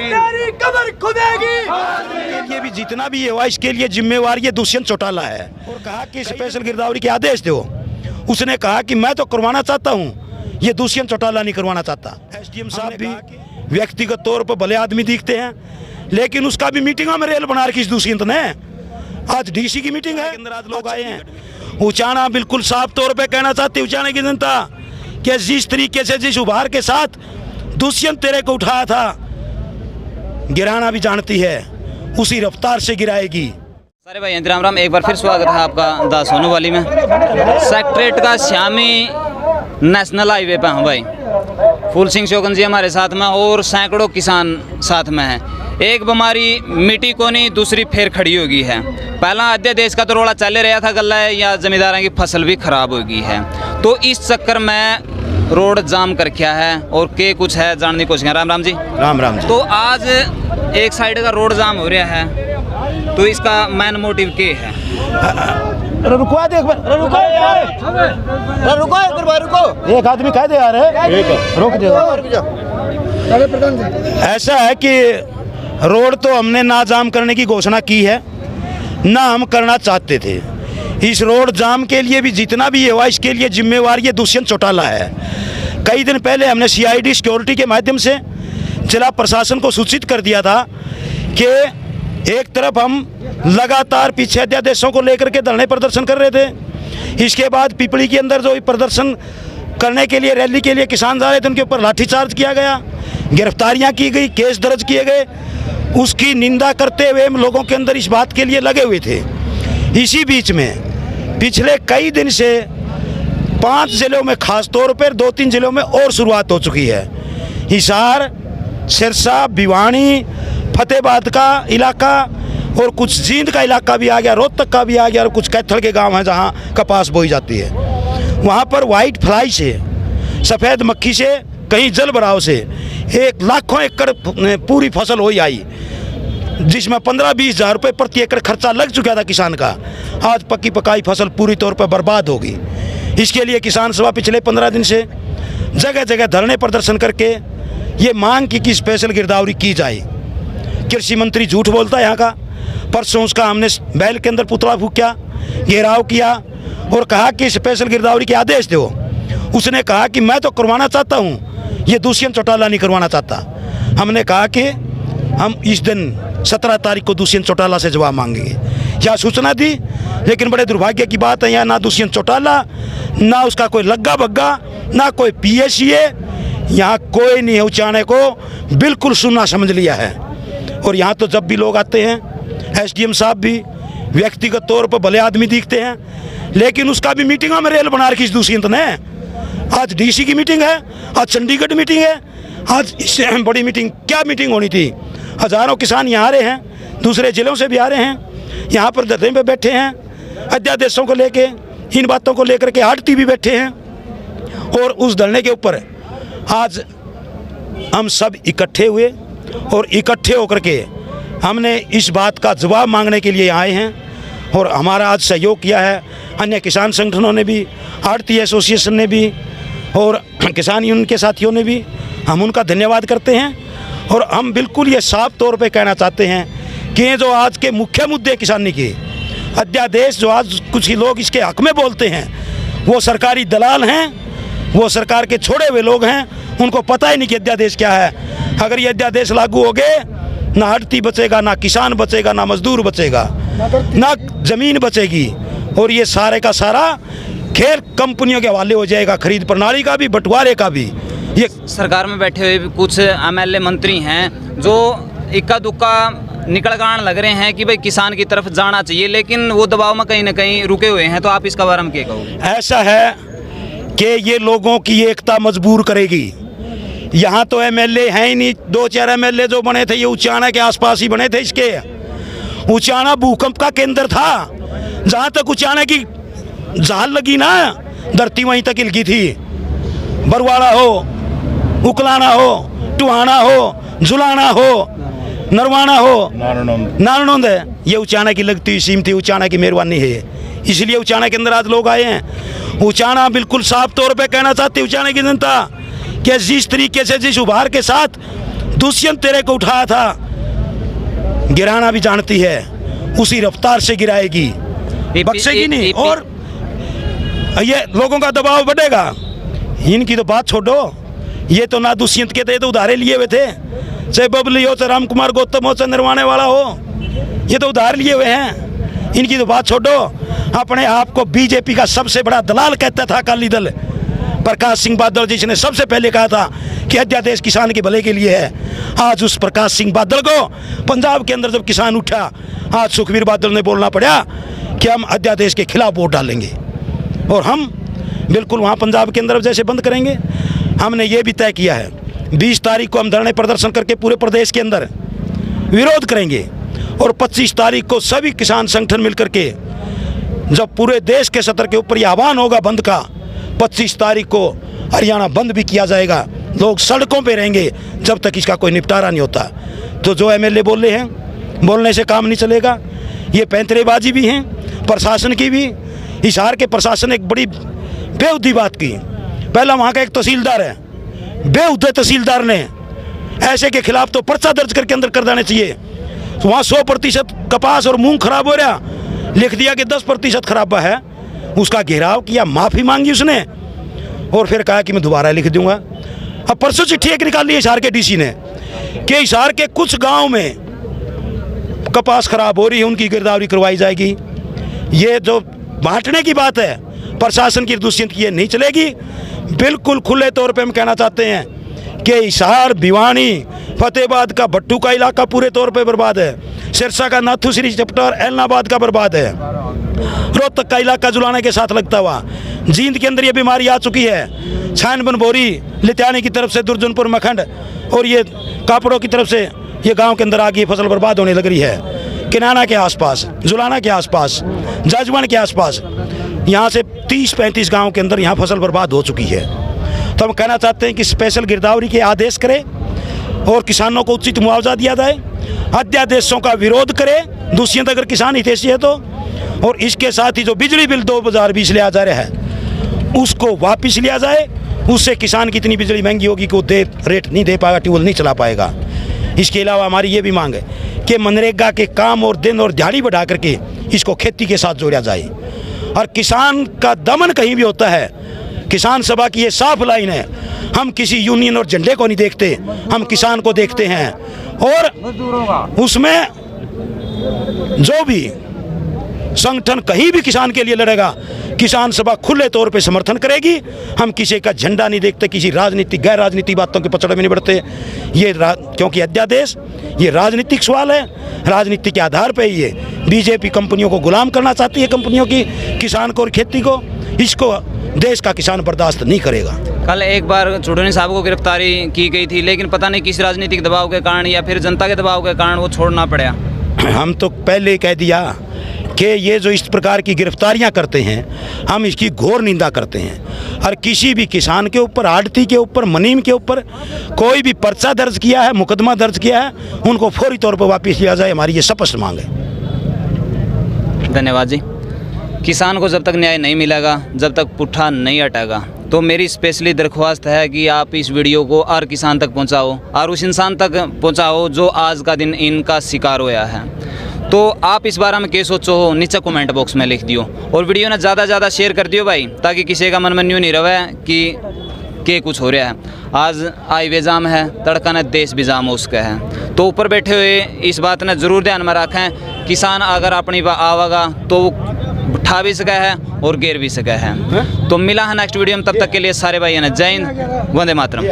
तेरी कब्र खुदेगी। ये भी जितना भी हुआ इसके लिए जिम्मेवार ये दुष्यंत चौटाला है। और कहा कि स्पेशल गिरदावरी के आदेश दो। उसने कहा कि मैं तो करवाना चाहता हूँ, ये दुष्यंत चौटाला नहीं करवाना चाहता। एसडीएम साहब भी व्यक्तिगत तौर पर भले आदमी दिखते हैं, लेकिन उसका भी मीटिंगों में रेल बना रखी इस दुष्यंत ने। आज डीसी की मीटिंग है, अंदर आज लोग आए हैं। उचाना बिल्कुल साफ तौर पे कहना चाहती उचाना की जनता कि जिस तरीके से जिस उभार के साथ दुष्यंत तेरे को उठाया था, गिराना भी जानती है, उसी रफ्तार से गिराएगी। सारे भाई राम राम, एक बार फिर स्वागत है आपका दा सोनूवाली में। सेक्रेटरेट का श्यामी नेशनल हाईवे पे हैं भाई। फूल सिंह चौकन जी हमारे साथ में और सैकड़ों किसान साथ में हैं। एक बीमारी मिट्टी को नहीं, दूसरी फिर खड़ी हो गई है। पहला अध्यादेश का तो रोड़ा चल रहा था गला है या जमींदारों की फसल भी खराब हो गई है, तो इस चक्कर में रोड जाम कर क्या है और के कुछ है जानने की कोशिश। राम राम जी। राम राम जी। तो आज एक साइड का रोड जाम हो रहा है, तो इसका मेन मोटिव क्या है? रुको एक आदमी कह दे यार, रोक दे। ऐसा है कि रोड तो हमने ना जाम करने की घोषणा की है, ना हम करना चाहते थे। इस रोड जाम के लिए भी जितना भी हुआ इसके लिए जिम्मेवार ये दुष्यंत चौटाला है। कई दिन पहले हमने सीआईडी सिक्योरिटी के माध्यम से जिला प्रशासन को सूचित कर दिया था कि एक तरफ हम लगातार पीछे अध्यादेशों को लेकर के धरने प्रदर्शन कर रहे थे। इसके बाद पिपली के अंदर जो प्रदर्शन करने के लिए रैली के लिए किसान जा रहे थे, उनके ऊपर लाठीचार्ज किया गया, गिरफ्तारियां की गई, केस दर्ज किए गए। उसकी निंदा करते हुए हम लोगों के अंदर इस बात के लिए लगे हुए थे। इसी बीच में पिछले कई दिन से 5 जिलों में खास तौर पर 2-3 जिलों में और शुरुआत हो चुकी है। हिसार, सिरसा, भिवानी, फतेहाबाद का इलाका और कुछ जींद का इलाका भी आ गया, रोहतक का भी आ गया, और कुछ कैथल के गांव हैं जहां कपास बोई जाती है। वहां पर वाइट फ्लाई से, सफ़ेद मक्खी से, कहीं जल भराव से एक लाखों एकड़ पूरी फसल हो आई, जिसमें 15-20 हज़ार रुपये प्रति एकड़ खर्चा लग चुका था किसान का। आज पक्की पकाई फसल पूरी तौर पर बर्बाद होगी। इसके लिए किसान सभा पिछले 15 दिन से जगह जगह धरने प्रदर्शन करके ये मांग की कि स्पेशल गिरदावरी की जाए। कृषि मंत्री झूठ बोलता है यहाँ का। परसों उसका हमने बैल के अंदर पुतला फूंका, घेराव किया और कहा कि स्पेशल गिरदावरी के आदेश दो। उसने कहा कि मैं तो करवाना चाहता हूँ, ये दुष्यंत चौटाला नहीं करवाना चाहता। हमने कहा कि हम इस दिन 17 तारीख को दुष्यंत चौटाला से जवाब मांगेंगे। यह सूचना दी, लेकिन बड़े दुर्भाग्य की बात है यहाँ ना दुष्यंत चौटाला, ना उसका कोई लग्गा बग्गा, ना कोई पीएसीए, यहाँ कोई नहीं है। उचाने को बिल्कुल सुनना समझ लिया है। और यहाँ तो जब भी लोग आते हैं, एसडीएम साहब भी व्यक्तिगत तौर पर भले आदमी दिखते हैं, लेकिन उसका भी मीटिंगों में रेल बना रखी इस दुष्यंत ने। आज डीसी की मीटिंग है, आज चंडीगढ़ मीटिंग है, आज इससे बड़ी मीटिंग क्या मीटिंग होनी थी। हज़ारों किसान यहाँ आ रहे हैं, दूसरे जिलों से भी आ रहे हैं, यहाँ पर धरने पे बैठे हैं, अध्यादेशों को लेके, इन बातों को लेकर के हटती भी बैठे हैं। और उस धरने के ऊपर आज हम सब इकट्ठे हुए और इकट्ठे होकर के हमने इस बात का जवाब मांगने के लिए आए हैं। और हमारा आज सहयोग किया है अन्य किसान संगठनों ने भी, आड़ती एसोसिएशन ने भी और किसान यूनियन के साथियों ने भी। हम उनका धन्यवाद करते हैं। और हम बिल्कुल ये साफ तौर पे कहना चाहते हैं कि ये जो आज के मुख्य मुद्दे किसानी के अध्यादेश, जो आज कुछ ही लोग इसके हक में बोलते हैं, वो सरकारी दलाल हैं, वो सरकार के छोड़े हुए लोग हैं। उनको पता ही नहीं कि अध्यादेश क्या है। अगर ये अध्यादेश लागू हो गए, ना आड़ती बचेगा, ना किसान बचेगा, ना मजदूर बचेगा, ना जमीन बचेगी। और ये सारे का सारा खेल कंपनियों के हवाले हो जाएगा, खरीद प्रणाली का भी, बंटवारे का भी। ये सरकार में बैठे हुए कुछ एमएलए मंत्री हैं जो इक्का दुक्का निकल गान लग रहे हैं कि भाई किसान की तरफ जाना चाहिए, लेकिन वो दबाव में कहीं ना कहीं रुके हुए हैं। तो आप इसका बारे में क्या कहोगे? ऐसा है कि ये लोगों की एकता मजबूर करेगी। यहाँ तो एमएलए हैं ही नहीं, 2-4 एमएलए जो बने थे ये उचाना के आसपास ही बने थे। इसके उचाना भूकंप का केंद्र था, जहाँ तक उचाना की झाल लगी ना, धरती वहीं तक हिलकी थी। बरवाड़ा हो, उकलाना हो, टुहाना हो, जुलाना हो, नरवाना हो, नारनौंद है, ये उचाना की लगती हुई सीम थी, उचाना की मेहरबानी है। इसलिए उचाना के अंदर आज लोग आए हैं। उचाना बिल्कुल साफ तौर पे कहना चाहती है उचाना की जनता कि जिस तरीके से जिस उभार के साथ दुष्यंत तेरे को उठाया था, गिराना भी जानती है, उसी रफ्तार से गिराएगी, बख्शेगी नहीं। और ये लोगों का दबाव बढ़ेगा। इनकी तो बात छोड़ो, ये तो ना दुष्यंत के थे, तो उधारे लिए हुए थे, चाहे बबली हो, चाहे राम कुमार गौतम हो, चाहे निर्वाणे वाला हो, ये तो उधार लिए हुए हैं। इनकी तो बात छोड़ो। अपने आप को बीजेपी का सबसे बड़ा दलाल कहता था अकाली दल प्रकाश सिंह बादल, जिसने सबसे पहले कहा था कि अध्यादेश किसान के भले के लिए है। आज उस प्रकाश सिंह बादल को पंजाब के अंदर जब किसान उठा, आज सुखबीर बादल ने बोलना पड़ा कि हम अध्यादेश के खिलाफ वोट डालेंगे और हम बिल्कुल वहाँ पंजाब के अंदर जैसे बंद करेंगे। हमने ये भी तय किया है 20 तारीख को हम धरने प्रदर्शन करके पूरे प्रदेश के अंदर विरोध करेंगे और 25 तारीख को सभी किसान संगठन मिलकर के, जब पूरे देश के सतर के ऊपर ये आह्वान होगा बंद का, 25 तारीख को हरियाणा बंद भी किया जाएगा। लोग सड़कों पे रहेंगे जब तक इसका कोई निपटारा नहीं होता। तो जो एमएलए बोल रहे हैं, बोलने से काम नहीं चलेगा। ये पैंतरेबाजी भी हैं प्रशासन की भी। हिसार के प्रशासन ने एक बड़ी बेहुदी बात की। पहला वहाँ का एक तहसीलदार है, बेहुदे तहसीलदार ने ऐसे के खिलाफ तो पर्चा दर्ज करके अंदर कर देना चाहिए। तो वहाँ 100% कपास और मूंग खराब हो रहा, लिख दिया कि 10% खराबा है। उसका घेराव किया, माफ़ी मांगी उसने और फिर कहा कि मैं दोबारा लिख दूंगा। अब परसों चिट्ठी एक निकाली हिसार के डीसी ने कि हिसार के कुछ गांव में कपास खराब हो रही है, उनकी गिरदावरी करवाई जाएगी। ये जो बांटने की बात है प्रशासन की, दुष्यंत की, ये नहीं चलेगी। बिल्कुल खुले तौर पे हम कहना चाहते हैं कि हिसार, भिवानी, फतेहाबाद का भट्टू का इलाका पूरे तौर पे बर्बाद है। सिरसा का नाथूश्री चैप्टर, एलनाबाद का बर्बाद है। रोहतक का इलाका जुलाने के साथ लगता हुआ, जींद के अंदर ये बीमारी आ चुकी है। छान बनबोरी, लित्यानी की तरफ से दुर्जनपुर मखंड और ये कापड़ों की तरफ से ये गांव के अंदर आ गई, फसल बर्बाद होने लग रही है। किनाना के आसपास, जुलाना के आसपास, जाजवान के आसपास, यहाँ से 30-35 गाँव के अंदर यहाँ फसल बर्बाद हो चुकी है। तो हम कहना चाहते हैं कि स्पेशल गिरदावरी के आदेश करें और किसानों को उचित मुआवजा दिया जाए। अध्यादेशों का विरोध करें, दुष्यंत अगर किसान हितैषी है तो। और इसके साथ ही जो बिजली बिल 2020 लिया जा रहा है उसको वापस लिया जाए। उससे किसान की इतनी बिजली महंगी होगी कि वो रेट नहीं दे पाएगा, ट्यूबवेल नहीं चला पाएगा। इसके अलावा हमारी ये भी मांग है कि मनरेगा के काम और दिन और दिहाड़ी बढ़ा करके इसको खेती के साथ जोड़ा जाए। और किसान का दमन कहीं भी होता है, किसान सभा की ये साफ लाइन है, हम किसी यूनियन और झंडे को नहीं देखते, हम किसान को देखते हैं। और उसमें जो भी संगठन कहीं भी किसान के लिए लड़ेगा, किसान सभा खुले तौर पे समर्थन करेगी। हम किसी का झंडा नहीं देखते, किसी राजनीतिक गैर राजनीतिक बातों के पचड़े में नहीं बढ़ते। क्योंकि अध्यादेश ये राजनीतिक सवाल है, राजनीति के आधार पे ये बीजेपी कंपनियों को गुलाम करना चाहती है, कंपनियों की, किसान को और खेती को। इसको देश का किसान बर्दाश्त नहीं करेगा। कल एक बार चुड़नी साहब को गिरफ्तारी की गई थी, लेकिन पता नहीं किस राजनीतिक दबाव के कारण या फिर जनता के दबाव के कारण वो छोड़ना पड़ा। हम तो पहले कह दिया कि ये जो इस प्रकार की गिरफ्तारियां करते हैं, हम इसकी घोर निंदा करते हैं। और किसी भी किसान के ऊपर, आड़ती के ऊपर, मुनीम के ऊपर कोई भी पर्चा दर्ज किया है, मुकदमा दर्ज किया है, उनको फौरी तौर पर वापस लिया जाए। हमारी ये स्पष्ट मांग है। धन्यवाद जी। किसान को जब तक न्याय नहीं मिलेगा, जब तक पुट्ठा नहीं हटेगा, तो मेरी स्पेशली दरख्वास्त है कि आप इस वीडियो को हर किसान तक पहुंचाओ और उस इंसान तक पहुंचाओ जो आज का दिन इनका शिकार होया है। तो आप इस बारे में क्या सोचो हो, नीचे कमेंट बॉक्स में लिख दियो और वीडियो ने ज़्यादा ज़्यादा शेयर कर दियो भाई, ताकि किसी का मन में न्यू नहीं रहे कि कुछ हो रहा है। आज हाईवे जाम है, तड़का ने देश भी जाम हो उसका है। तो ऊपर बैठे हुए इस बात ने ज़रूर ध्यान में रखें, किसान अगर अपनी आवेगा तो उठा भी सका है और गिर भी सका है। तो मिला है नेक्स्ट वीडियो में, तब तक के लिए सारे भाइयों ने जय हिंद, वंदे मातरम।